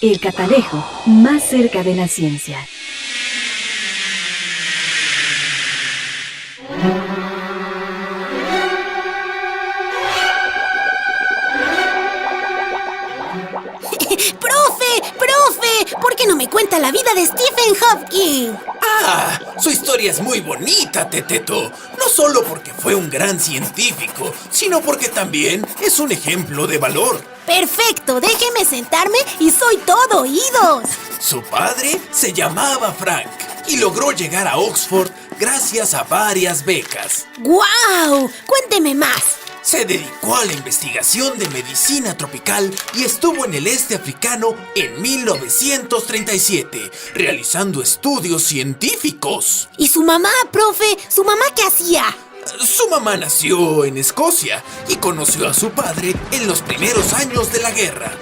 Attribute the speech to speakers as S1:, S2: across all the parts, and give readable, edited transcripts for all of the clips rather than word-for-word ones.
S1: El Catalejo, más cerca de la ciencia.
S2: ¡Profe! ¿Por qué no me cuenta la vida de Stephen Hawking?
S3: ¡Ah! Su historia es muy bonita, Teteto. No solo porque fue un gran científico, sino porque también es un ejemplo de valor.
S2: Perfecto, déjeme sentarme y soy todo oídos.
S3: Su padre se llamaba Frank y logró llegar a Oxford gracias a varias becas.
S2: ¡Guau! Cuénteme más.
S3: Se dedicó a la investigación de medicina tropical y estuvo en el este africano en 1937, realizando estudios científicos.
S2: ¿Y su mamá, profe? ¿Su mamá qué hacía?
S3: Su mamá nació en Escocia y conoció a su padre en los primeros años de la guerra.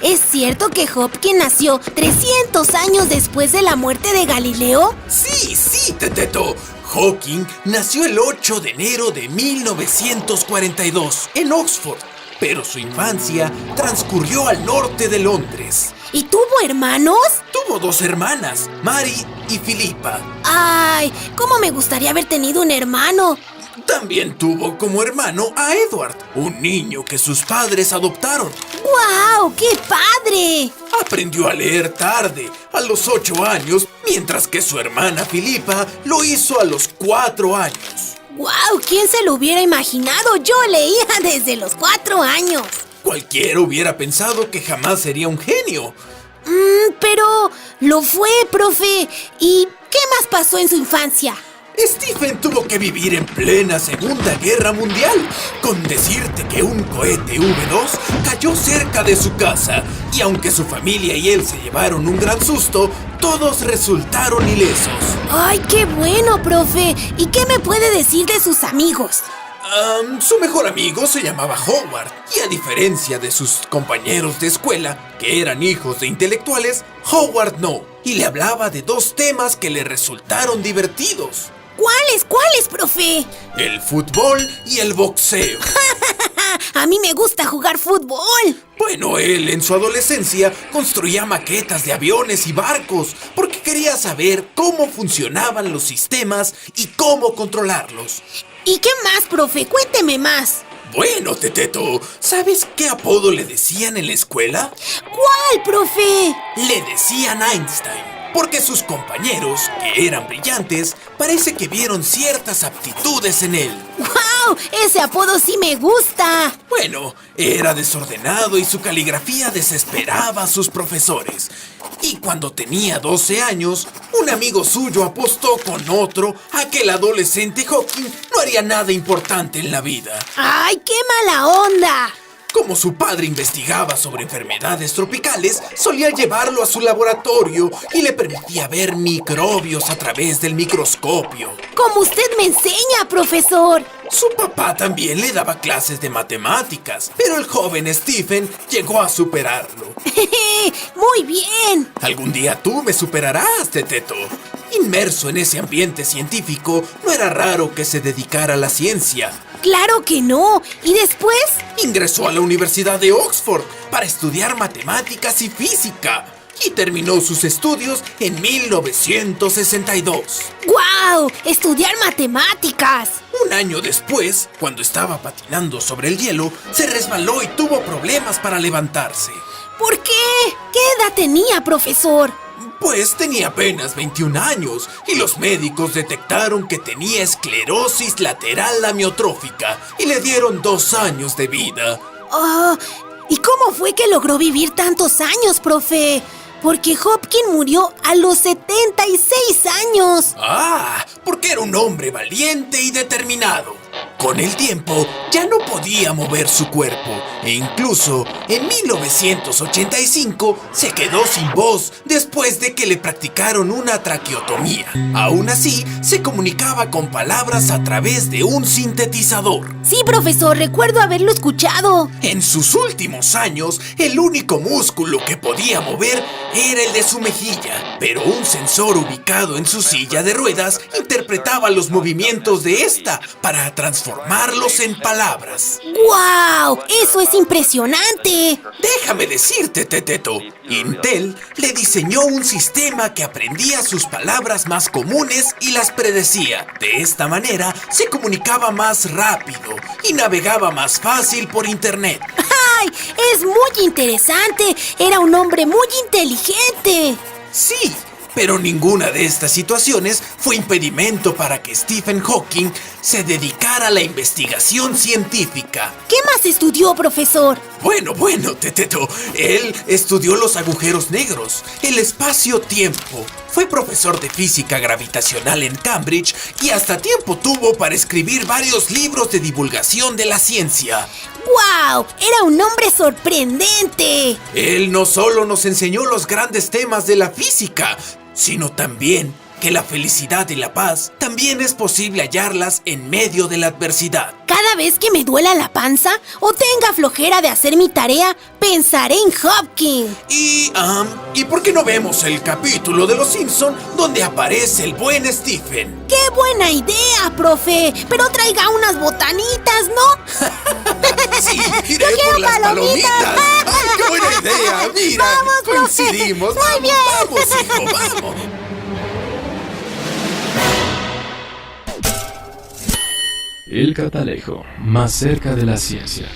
S2: ¿Es cierto que Hopkins nació 300 años después de la muerte de Galileo?
S3: Sí, Teteto. Hawking nació el 8 de enero de 1942 en Oxford, pero su infancia transcurrió al norte de Londres.
S2: ¿Y tuvo hermanos?
S3: Tuvo dos hermanas, Mary y Philippa.
S2: ¡Ay! ¿Cómo me gustaría haber tenido un hermano?
S3: También tuvo como hermano a Edward, un niño que sus padres adoptaron.
S2: ¡Guau! ¡Qué padre!
S3: Aprendió a leer tarde, a los 8 años, mientras que su hermana Philippa lo hizo a los 4 años.
S2: ¡Guau! ¿Quién se lo hubiera imaginado? Yo leía desde los 4 años.
S3: Cualquiera hubiera pensado que jamás sería un genio.
S2: Pero lo fue, profe. ¿Y qué más pasó en su infancia?
S3: Stephen tuvo que vivir en plena Segunda Guerra Mundial, con decirte que un cohete V2 cayó cerca de su casa, y aunque su familia y él se llevaron un gran susto, todos resultaron ilesos.
S2: ¡Ay, qué bueno, profe! ¿Y qué me puede decir de sus amigos?
S3: Su mejor amigo se llamaba Howard, y a diferencia de sus compañeros de escuela, que eran hijos de intelectuales, Howard no, y le hablaba de dos temas que le resultaron divertidos.
S2: ¿Cuáles, profe?
S3: El fútbol y el boxeo.
S2: A mí me gusta jugar fútbol.
S3: Bueno, él en su adolescencia construía maquetas de aviones y barcos porque quería saber cómo funcionaban los sistemas y cómo controlarlos.
S2: ¿Y qué más, profe? Cuénteme más.
S3: Bueno, Teteto, ¿sabes qué apodo le decían en la escuela?
S2: ¿Cuál, profe?
S3: Le decían Einstein, porque sus compañeros, que eran brillantes, parece que vieron ciertas aptitudes en él.
S2: ¡Guau! Ese apodo sí me gusta.
S3: Bueno, era desordenado y su caligrafía desesperaba a sus profesores. Y cuando tenía 12 años, un amigo suyo apostó con otro a que el adolescente Hawking no haría nada importante en la vida.
S2: ¡Ay, qué mala onda!
S3: Como su padre investigaba sobre enfermedades tropicales, solía llevarlo a su laboratorio y le permitía ver microbios a través del microscopio.
S2: Como usted me enseña, profesor.
S3: Su papá también le daba clases de matemáticas, pero el joven Stephen llegó a superarlo.
S2: ¡Muy bien!
S3: Algún día tú me superarás, Teteto. Inmerso en ese ambiente científico, no era raro que se dedicara a la ciencia.
S2: ¡Claro que no! ¿Y después?
S3: Ingresó a la Universidad de Oxford para estudiar matemáticas y física. Y terminó sus estudios en 1962.
S2: ¡Guau! ¡Estudiar matemáticas!
S3: Un año después, cuando estaba patinando sobre el hielo, se resbaló y tuvo problemas para levantarse.
S2: ¿Por qué? ¿Qué edad tenía, profesor?
S3: Pues tenía apenas 21 años y los médicos detectaron que tenía esclerosis lateral amiotrófica y le dieron 2 años de vida.
S2: ¿Y cómo fue que logró vivir tantos años, profe? Porque Hopkins murió a los 76 años.
S3: Porque era un hombre valiente y determinado. Con el tiempo, ya no podía mover su cuerpo e incluso en 1985 se quedó sin voz después de que le practicaron una traqueotomía. Aún así, se comunicaba con palabras a través de un sintetizador.
S2: Sí, profesor, recuerdo haberlo escuchado.
S3: En sus últimos años, el único músculo que podía mover era el de su mejilla, pero un sensor ubicado en su silla de ruedas interpretaba los movimientos de esta para transferir transformarlos en palabras.
S2: ¡Guau! ¡Eso es impresionante!
S3: Déjame decirte, Teteto, Intel le diseñó un sistema que aprendía sus palabras más comunes y las predecía. De esta manera, se comunicaba más rápido y navegaba más fácil por internet.
S2: ¡Ay! Es muy interesante. Era un hombre muy inteligente.
S3: Sí, pero ninguna de estas situaciones fue impedimento para que Stephen Hawking se dedicara a la investigación científica.
S2: ¿Qué más estudió, profesor?
S3: Bueno, Teteto, él estudió los agujeros negros, el espacio-tiempo, fue profesor de física gravitacional en Cambridge y hasta tiempo tuvo para escribir varios libros de divulgación de la ciencia.
S2: ¡Guau! Era un hombre sorprendente.
S3: Él no solo nos enseñó los grandes temas de la física, sino también que la felicidad y la paz también es posible hallarlas en medio de la adversidad.
S2: Cada vez que me duela la panza o tenga flojera de hacer mi tarea, pensaré en Hopkins.
S3: ¿Y por qué no vemos el capítulo de Los Simpson donde aparece el buen Stephen?
S2: ¡Qué buena idea, profe! Pero traiga unas botanitas, ¿no?
S3: Sí, iré
S2: Yo quiero
S3: por las
S2: palomitas.
S3: ¡Ay, qué buena idea! Mira,
S2: Vamos, profe.
S3: coincidimos.
S2: Muy bien.
S3: Vamos, hijo, vamos.
S4: El Catalejo, más cerca de la ciencia.